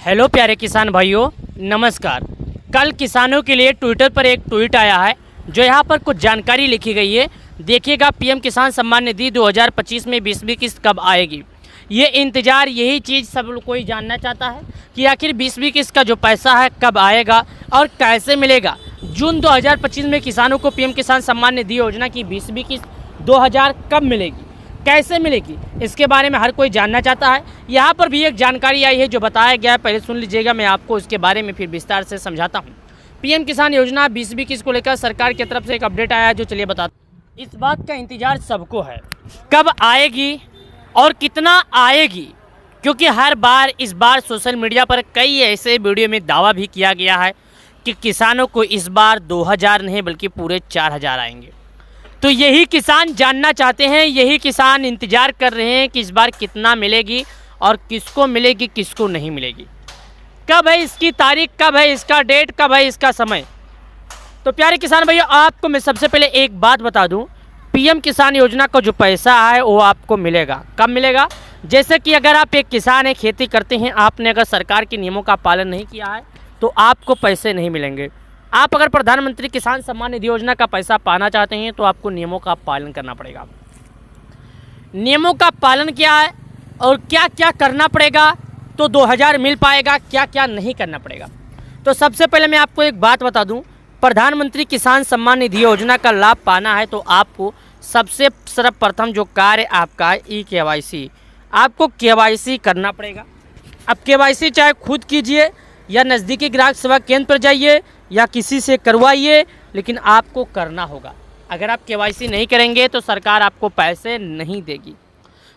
Hello प्यारे किसान भाइयों, नमस्कार। कल किसानों के लिए ट्विटर पर एक ट्वीट आया है जो यहाँ पर कुछ जानकारी लिखी गई है। देखिएगा, पीएम किसान सम्मान निधि 2025 में 20वीं किस्त कब आएगी। ये इंतज़ार, यही चीज़ सब कोई जानना चाहता है कि आखिर 20वीं किस्त का जो पैसा है कब आएगा और कैसे मिलेगा। जून 2025 में किसानों को पीएम किसान सम्मान निधि योजना की 20वीं किस्त 2000 कब मिलेगी, कैसे मिलेगी, इसके बारे में हर कोई जानना चाहता है। यहाँ पर भी एक जानकारी आई है जो बताया गया है, पहले सुन लीजिएगा, मैं आपको इसके बारे में फिर विस्तार से समझाता हूँ। पीएम किसान योजना 20वीं किस्त को लेकर सरकार की तरफ से एक अपडेट आया है जो चलिए बताता हूँ। इस बात का इंतजार सबको है, कब आएगी और कितना आएगी, क्योंकि हर बार इस बार सोशल मीडिया पर कई ऐसे वीडियो में दावा भी किया गया है कि किसानों को इस बार 2000 नहीं बल्कि पूरे 4000 आएंगे। तो यही किसान जानना चाहते हैं, यही किसान इंतज़ार कर रहे हैं कि इस बार कितना मिलेगी और किसको मिलेगी, किसको नहीं मिलेगी, कब है इसकी तारीख, कब है इसका डेट, कब है इसका समय। तो प्यारे किसान भैया, आपको मैं सबसे पहले एक बात बता दूं, पीएम किसान योजना का जो पैसा है वो आपको मिलेगा। कब मिलेगा? जैसे कि अगर आप एक किसान है, खेती करते हैं, आपने अगर सरकार के नियमों का पालन नहीं किया है तो आपको पैसे नहीं मिलेंगे। आप अगर प्रधानमंत्री किसान सम्मान निधि योजना का पैसा पाना चाहते हैं तो आपको नियमों का पालन करना पड़ेगा। नियमों का पालन क्या है और क्या क्या करना पड़ेगा तो 2000 मिल पाएगा, क्या क्या नहीं करना पड़ेगा। तो सबसे पहले मैं आपको एक बात बता दूं, प्रधानमंत्री किसान सम्मान निधि योजना का लाभ पाना है तो आपको सबसे सर्वप्रथम जो कार्य आपका है ई-KYC, आपको KYC करना पड़ेगा। अब KYC चाहे खुद कीजिए या नज़दीकी ग्राहक सेवा केंद्र पर जाइए या किसी से करवाइए, लेकिन आपको करना होगा। अगर आप KYC नहीं करेंगे तो सरकार आपको पैसे नहीं देगी।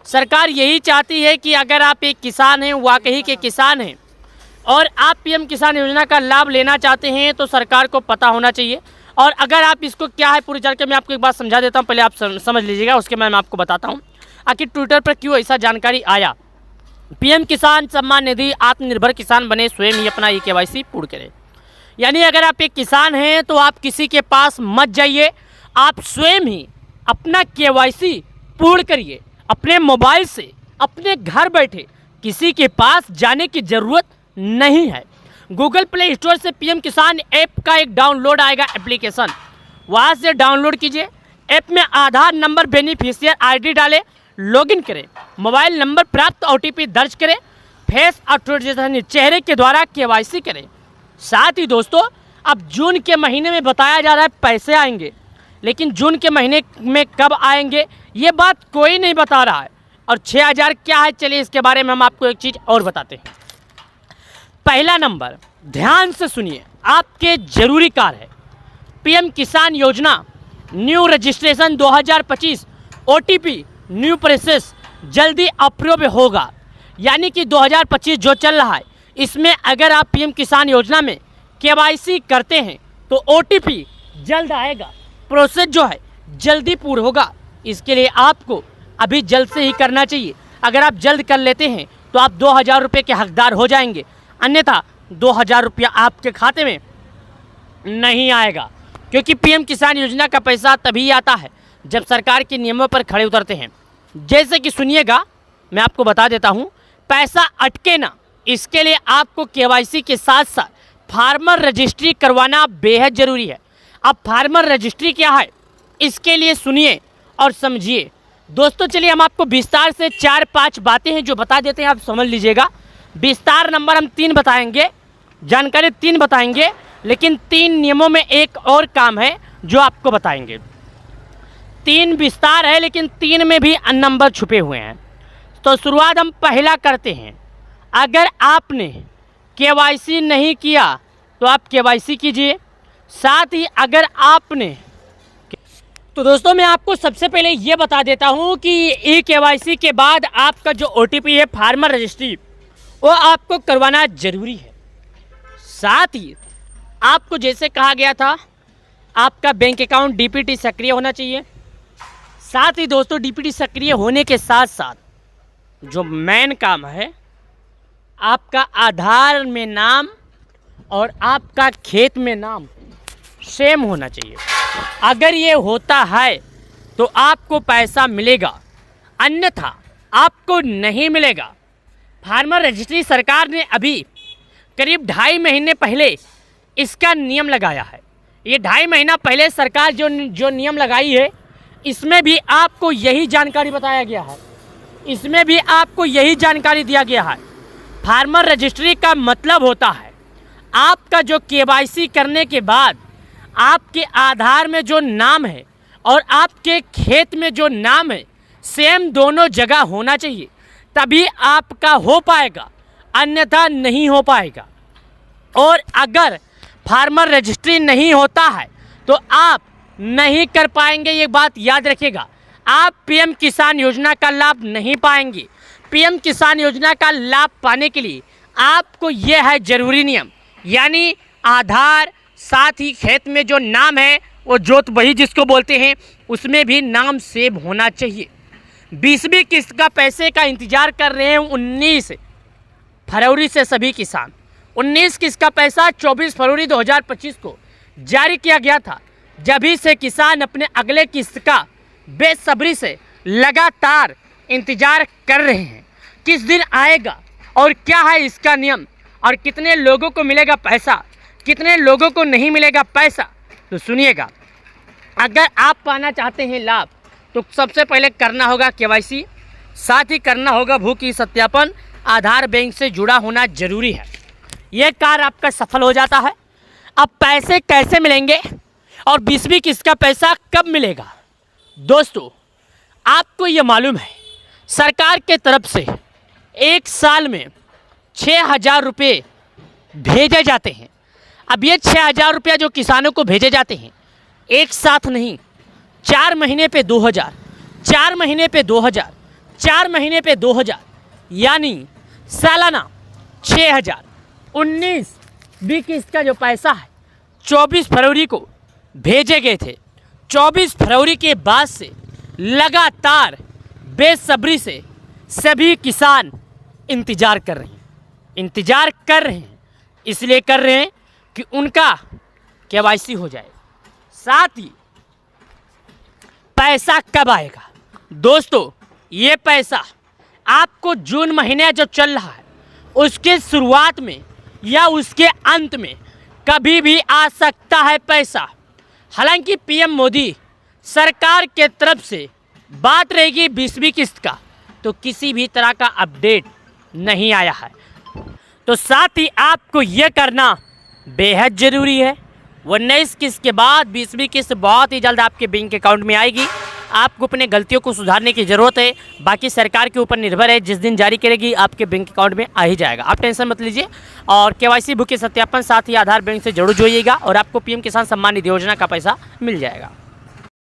सरकार यही चाहती है कि अगर आप एक किसान हैं, वाकई के किसान हैं और आप पीएम किसान योजना का लाभ लेना चाहते हैं तो सरकार को पता होना चाहिए। और अगर आप इसको क्या है पूरी चल के मैं आपको एक बात समझा देता हूँ, पहले आप समझ लीजिएगा, उसके मैं आपको बताता हूँ आखिर ट्विटर पर क्यों ऐसा जानकारी आया। पीएम किसान सम्मान निधि आत्मनिर्भर किसान बने, स्वयं ही अपना ई-KYC पूर्ण करें। यानी अगर आप एक किसान हैं तो आप किसी के पास मत जाइए, आप स्वयं ही अपना KYC पूर्ण करिए अपने मोबाइल से, अपने घर बैठे, किसी के पास जाने की ज़रूरत नहीं है। गूगल प्ले स्टोर से पीएम किसान ऐप का एक डाउनलोड आएगा एप्लीकेशन, वहाँ से डाउनलोड कीजिए। ऐप में आधार नंबर, बेनिफिशियर ID डालें, लॉगिन करें, मोबाइल नंबर प्राप्त OTP दर्ज करें, फेस ऑथेंटिकेशन चेहरे के द्वारा KYC करें। साथ ही दोस्तों, अब जून के महीने में बताया जा रहा है पैसे आएंगे, लेकिन जून के महीने में कब आएंगे ये बात कोई नहीं बता रहा है। और 6000 क्या है, चलिए इसके बारे में हम आपको एक चीज़ और बताते हैं। पहला नंबर, ध्यान से सुनिए, आपके जरूरी कार्य है। पीएम किसान योजना new registration 2025 OTP new process जल्दी अप्रूव होगा। यानी कि 2025 जो चल रहा है इसमें अगर आप पीएम किसान योजना में KYC करते हैं तो OTP जल्द आएगा, प्रोसेस जो है जल्दी पूर्ण होगा। इसके लिए आपको अभी जल्द से ही करना चाहिए। अगर आप जल्द कर लेते हैं तो आप 2000 रुपये के हकदार हो जाएंगे, अन्यथा 2000 रुपया आपके खाते में नहीं आएगा। क्योंकि पीएम किसान योजना का पैसा तभी आता है जब सरकार के नियमों पर खड़े उतरते हैं। जैसे कि सुनिएगा, मैं आपको बता देता हूँ, पैसा अटके ना, इसके लिए आपको KYC के साथ साथ फार्मर रजिस्ट्री करवाना बेहद ज़रूरी है। अब फार्मर रजिस्ट्री क्या है, इसके लिए सुनिए और समझिए। दोस्तों चलिए हम आपको विस्तार से 4-5 बातें हैं जो बता देते हैं, आप समझ लीजिएगा। विस्तार नंबर हम 3 बताएंगे, जानकारी 3 बताएंगे, लेकिन 3 नियमों में एक और काम है जो आपको बताएंगे। 3 विस्तार है लेकिन 3 में भी नंबर छुपे हुए हैं। तो शुरुआत हम पहला करते हैं। अगर आपने KYC नहीं किया तो आप KYC कीजिए। साथ ही अगर आपने, तो दोस्तों मैं आपको सबसे पहले ये बता देता हूँ कि ई-KYC के बाद आपका जो OTP है फार्मर रजिस्ट्री, वो आपको करवाना ज़रूरी है। साथ ही आपको जैसे कहा गया था, आपका बैंक अकाउंट DPT सक्रिय होना चाहिए। साथ ही दोस्तों DPT सक्रिय होने के साथ साथ जो मेन काम है, आपका आधार में नाम और आपका खेत में नाम सेम होना चाहिए। अगर ये होता है तो आपको पैसा मिलेगा, अन्यथा आपको नहीं मिलेगा। फार्मर रजिस्ट्री सरकार ने अभी करीब 2.5 महीने पहले इसका नियम लगाया है। ये 2.5 महीना पहले सरकार जो नियम लगाई है, इसमें भी आपको यही जानकारी बताया गया है, इसमें भी आपको यही जानकारी दिया गया है। फार्मर रजिस्ट्री का मतलब होता है आपका जो केवाईसी करने के बाद आपके आधार में जो नाम है और आपके खेत में जो नाम है सेम दोनों जगह होना चाहिए, तभी आपका हो पाएगा, अन्यथा नहीं हो पाएगा। और अगर फार्मर रजिस्ट्री नहीं होता है तो आप नहीं कर पाएंगे, ये बात याद रखिएगा। आप पीएम किसान योजना का लाभ नहीं पाएंगे। पीएम किसान योजना का लाभ पाने के लिए आपको यह है जरूरी नियम, यानी आधार, साथ ही खेत में जो नाम है वो जोत बही जिसको बोलते हैं, उसमें भी नाम सेव होना चाहिए। 20वीं किस्त का पैसे का इंतजार कर रहे हैं 19 फरवरी से सभी किसान। 19 किस्त का पैसा 24 फरवरी 2025 को जारी किया गया था। जभी से किसान अपने अगले किस्त का बेसब्री से लगातार इंतजार कर रहे हैं, किस दिन आएगा और क्या है इसका नियम और कितने लोगों को मिलेगा पैसा, कितने लोगों को नहीं मिलेगा पैसा। तो सुनिएगा, अगर आप पाना चाहते हैं लाभ तो सबसे पहले करना होगा केवाईसी, साथ ही करना होगा भू की सत्यापन, आधार बैंक से जुड़ा होना जरूरी है। यह कार्य आपका सफल हो जाता है। अब पैसे कैसे मिलेंगे और 20वीं किस्त का पैसा कब मिलेगा? दोस्तों, आपको ये मालूम है सरकार के तरफ से एक साल में 6,000 रुपये भेजे जाते हैं। अब ये 6,000 रुपया जो किसानों को भेजे जाते हैं एक साथ नहीं, 4 महीने पे 2,000, 4 महीने पे 2,000, 4 महीने पे 2,000, यानी सालाना 6,000। 19वीं किस्त का जो पैसा है 24 फरवरी को भेजे गए थे। 24 फरवरी के बाद से लगातार बेसब्री से सभी किसान इंतज़ार कर रहे हैं, इसलिए कर रहे हैं कि उनका केवाईसी हो जाए। साथ ही पैसा कब आएगा? दोस्तों, ये पैसा आपको जून महीने जो चल रहा है उसके शुरुआत में या उसके अंत में कभी भी आ सकता है पैसा। हालांकि पीएम मोदी सरकार के तरफ से बात रहेगी 20वीं किस्त का, तो किसी भी तरह का अपडेट नहीं आया है। तो साथ ही आपको यह करना बेहद ज़रूरी है। 19 किस्त के बाद 20वीं किस्त बहुत ही जल्द आपके बैंक अकाउंट में आएगी। आपको अपने गलतियों को सुधारने की ज़रूरत है, बाकी सरकार के ऊपर निर्भर है, जिस दिन जारी करेगी आपके बैंक अकाउंट में आ ही जाएगा। आप टेंशन मत लीजिए। और केवाईसी बुक के सत्यापन, साथ ही आधार बैंक से जरूर जोड़िएगा और आपको पीएम किसान सम्मान निधि योजना का पैसा मिल जाएगा।